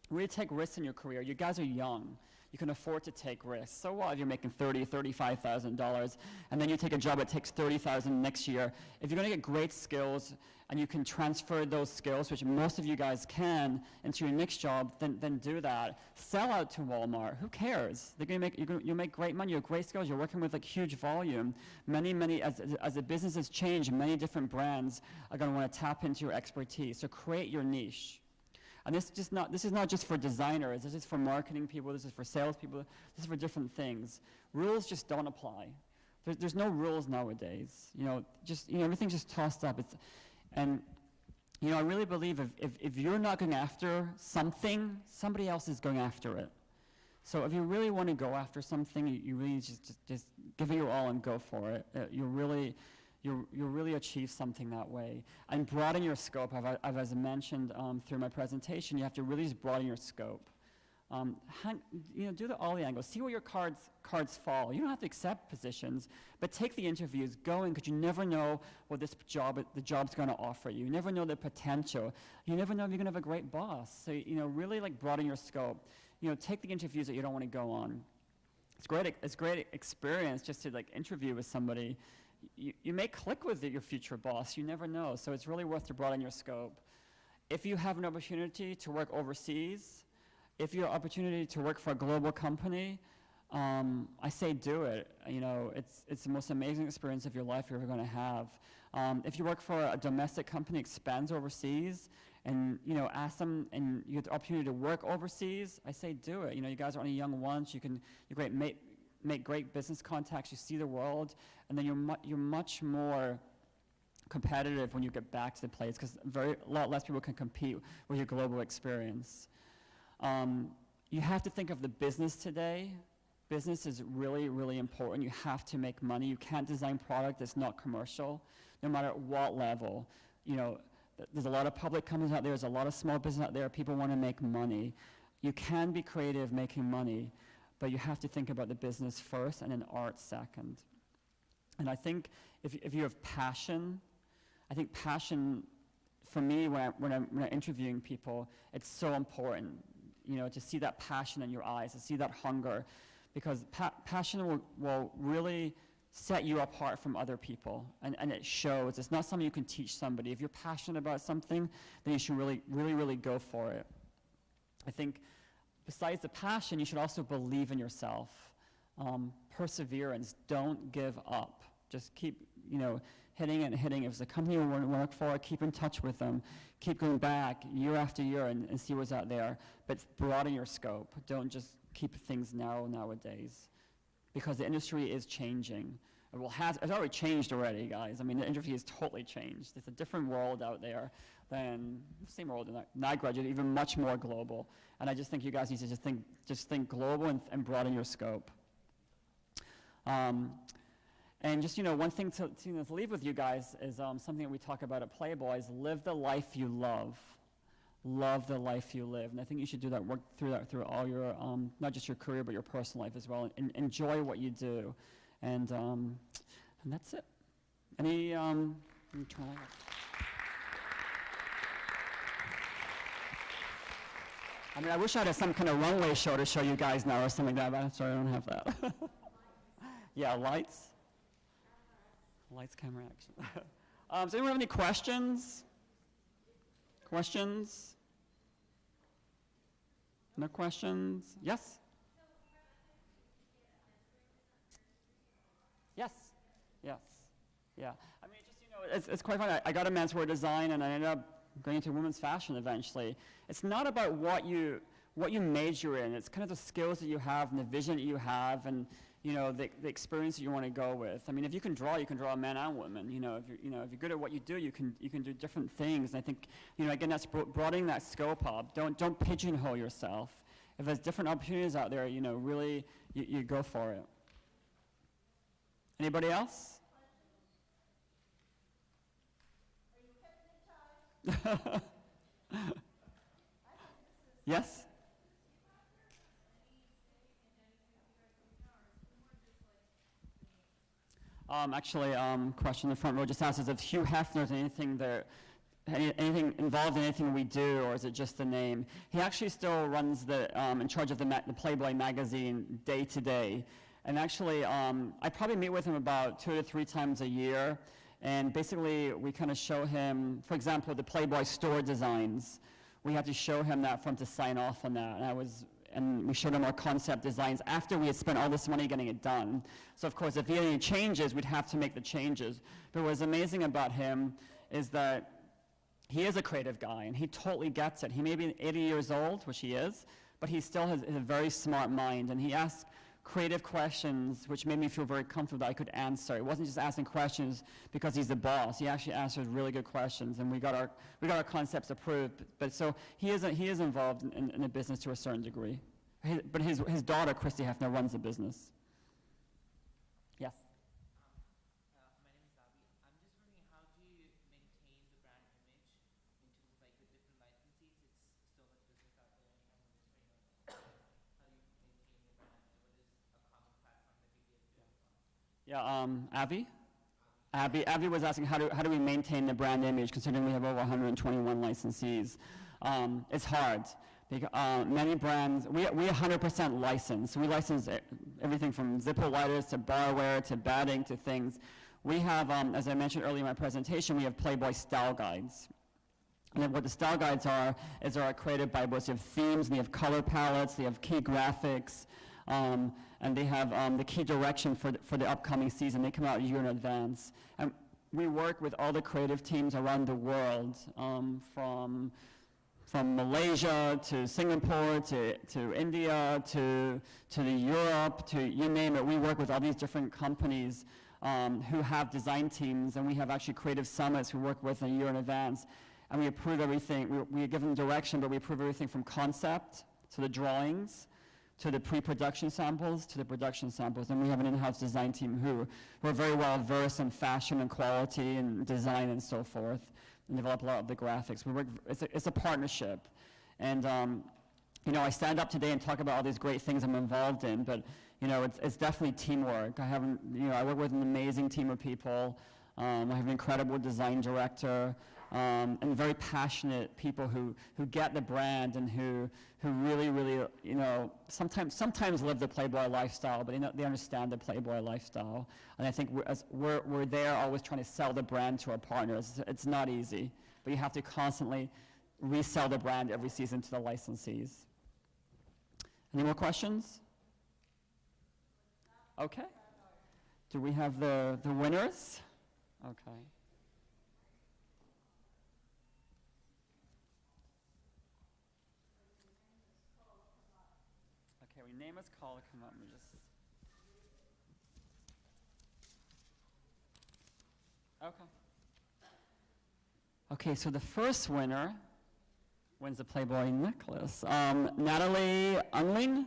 Really take risks in your career. You guys are young. You can afford to take risks. So what if you're making $30,000, $35,000, and then you take a job that takes $30,000 next year? If you're going to get great skills and you can transfer those skills, which most of you guys can, into your next job, then do that. Sell out to Walmart. Who cares? They're going to you'll make great money. You have great skills. You're working with like huge volume. As the businesses change, many different brands are going to want to tap into your expertise. So create your niche. And this is not just for designers. This is for marketing people. This is for sales people. This is for different things. Rules just don't apply. There's no rules nowadays. Everything's just tossed up. I really believe if you're not going after something, somebody else is going after it. So if you really want to go after something, you really just give it your all and go for it. You'll really achieve something that way. And broaden your scope. As I mentioned through my presentation, you have to really just broaden your scope. Do all the angles. See where your cards fall. You don't have to accept positions, but take the interviews, go in, because you never know what the job's going to offer you. You never know the potential. You never know if you're going to have a great boss. So, really like broaden your scope. Take the interviews that you don't want to go on. It's great experience just to like interview with somebody. You may click with your future boss. You never know. So it's really worth to broaden your scope. If you have an opportunity to work overseas, if you have an opportunity to work for a global company, I say do it. It's the most amazing experience of your life you're ever going to have. If you work for a domestic company, expands overseas, and ask them, and you get the opportunity to work overseas, I say do it. You guys are only young once. You make great business contacts. You see the world, and then you're much more competitive when you get back to the place, because a lot less people can compete with your global experience. You have to think of the business today. Business is really, really important. You have to make money. You can't design product that's not commercial, no matter at what level. There's a lot of public companies out there. There's a lot of small business out there. People want to make money. You can be creative making money, but you have to think about the business first and then art second. And I think if you have passion, I think passion, for me, when I'm interviewing people, it's so important, to see that passion in your eyes, to see that hunger, because passion will really set you apart from other people, and it shows. It's not something you can teach somebody. If you're passionate about something, then you should really, really, really go for it. I think besides the passion, you should also believe in yourself. Perseverance, don't give up. Just keep, hitting and hitting. If it's a company you want to work for, keep in touch with them. Keep going back year after year and see what's out there. But broaden your scope. Don't just keep things narrow nowadays, because the industry is changing. It's already changed already, guys. I mean, the industry has totally changed. It's a different world out there than the same world when I graduated, even much more global. And I just think you guys need to just think global and broaden your scope. And just, one thing to leave with you guys is something that we talk about at Playboy is live the life you love. Love the life you live. And I think you should do that, work through all your, not just your career, but your personal life as well. And enjoy what you do. And that's it. Let me turn that up. I mean, I wish I had some kind of runway show to show you guys now or something like that, but I'm sorry I don't have that. Yeah, lights. Lights, camera, action. Does anyone have any questions? Questions? No questions? Yes? Yes. Yes. Yeah. I mean, it's quite fun. I got a menswear design, and I ended up going into women's fashion eventually. It's not about what you major in. It's kind of the skills that you have and the vision that you have, and the experience that you want to go with. I mean, if you can draw men and women. If you're good at what you do, you can do different things. And I think, again, that's broadening that scope up. Don't pigeonhole yourself. If there's different opportunities out there, really, you go for it. Anybody else? Yes? Question in the front row just asked us if Hugh Hefner's anything involved in anything we do, or is it just the name? He actually still runs in charge of the Playboy magazine day to day. And actually, I probably meet with him about 2 to 3 times a year. And basically, we kind of show him, for example, the Playboy store designs. We had to show him that for him to sign off on that. And we showed him our concept designs after we had spent all this money getting it done. So of course, if he had any changes, we'd have to make the changes. But what's amazing about him is that he is a creative guy, and he totally gets it. He may be 80 years old, which he is, but he still has a very smart mind, and he asks creative questions, which made me feel very comfortable that I could answer. He wasn't just asking questions because he's the boss. He actually answered really good questions, and we got our concepts approved. But so he is involved in the business to a certain degree. But his daughter, Christy Hefner, runs the business. Yes. My name is Abby. I'm just wondering, how do you maintain the brand image in terms of like the different licensees? It's still like business out there, and everyone's Yeah, Abby? Abby was asking how do we maintain the brand image considering we have over 121 licensees. It's hard. Because, many brands, we 100% licensed. We license everything from Zippo lighters to barware to batting to things. We have, as I mentioned earlier in my presentation, we have Playboy style guides. And then what the style guides are our creative Bibles. They have themes, and they have color palettes, they have key graphics, and they have the key direction for the upcoming season. They come out a year in advance. And we work with all the creative teams around the world, from Malaysia to Singapore to India to the Europe to you name it. We work with all these different companies who have design teams, and we have actually creative summits we work with a year in advance. And we approve everything. We give them direction, but we approve everything from concept to the drawings to the pre-production samples to the production samples. And we have an in-house design team who are very well versed in fashion and quality and design and so forth, and develop a lot of the graphics. It's a partnership. And I stand up today and talk about all these great things I'm involved in, but it's definitely teamwork. I work with an amazing team of people. I have an incredible design director, and very passionate people who get the brand and who really, really, sometimes live the Playboy lifestyle, but they understand the Playboy lifestyle. And I think we're there always trying to sell the brand to our partners. It's not easy, but you have to constantly resell the brand every season to the licensees. Any more questions? Okay. Do we have the winners? Okay. Okay, we name us call to come up and just. Okay. Okay, so the first winner wins the Playboy necklace. Natalie Unling.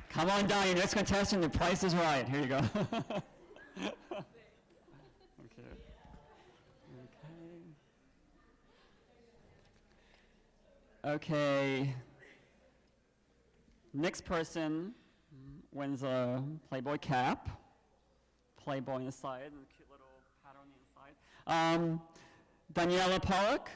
Come on down, your next contestant, the price is right. Here you go. Okay. Okay. Next person wins a Playboy cap. Playboy on the side, and a cute little pattern on the inside. Daniela Pollock.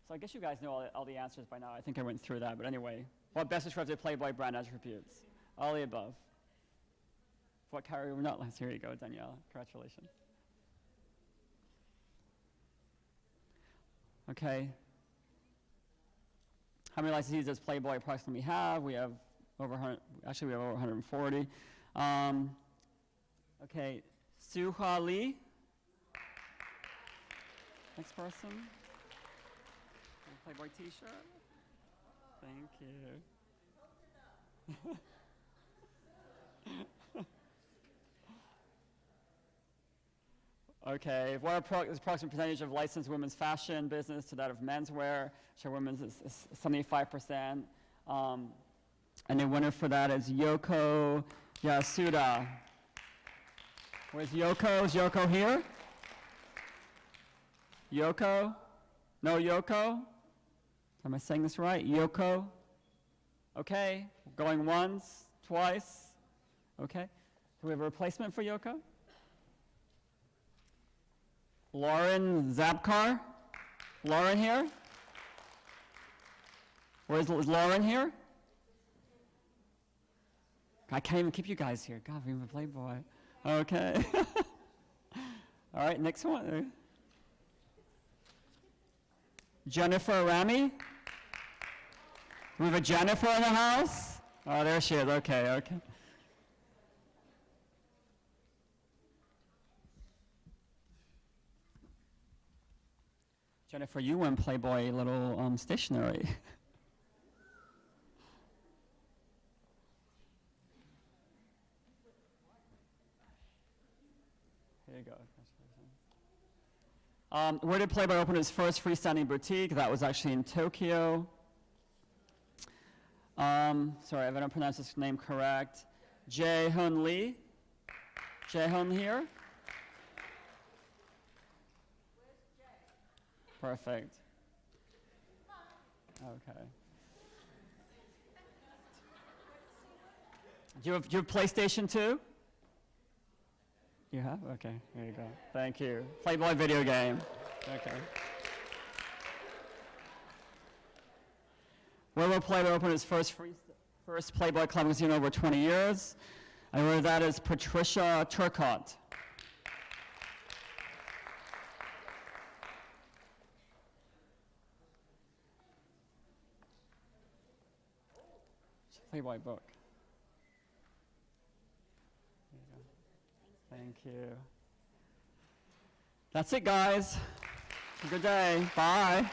So I guess you guys know all the answers by now. I think I went through that, but anyway. What best describes the Playboy brand attributes? All the above. What category we're not last? Here you go, Daniela. Congratulations. Okay. How many licensees does Playboy approximately have? We have over 100, actually we have over 140. Okay, Suha Lee. Next person. Playboy t-shirt. Thank you. Okay, what is approximate percentage of licensed women's fashion business to that of menswear? So women's is 75%. And the winner for that is Yoko Yasuda. Where's Yoko? Is Yoko here? Yoko? No Yoko? Am I saying this right? Yoko? Okay, going once, twice. Okay, do we have a replacement for Yoko? Lauren Zabkar? Lauren here? Is Lauren here? I can't even keep you guys here. God, we're a Playboy. Okay. All right, next one. Jennifer Rami? We have a Jennifer in the house? Oh, there she is. Okay, okay. Jennifer, you won Playboy little stationery. Here you go. Where did Playboy open its first freestanding boutique? That was actually in Tokyo. Sorry if I don't pronounce this name correct. Jae-Hun Lee. Jae-Hun here? Perfect. Okay. Do you have PlayStation 2? You have? Okay, here you go. Thank you. Playboy video game. Okay. Where will Playboy open its first Playboy Club in over 20 years? And where that is Patricia Turcott. Playboy book. There you go. Thank you. That's it, guys. Have a good day. Bye.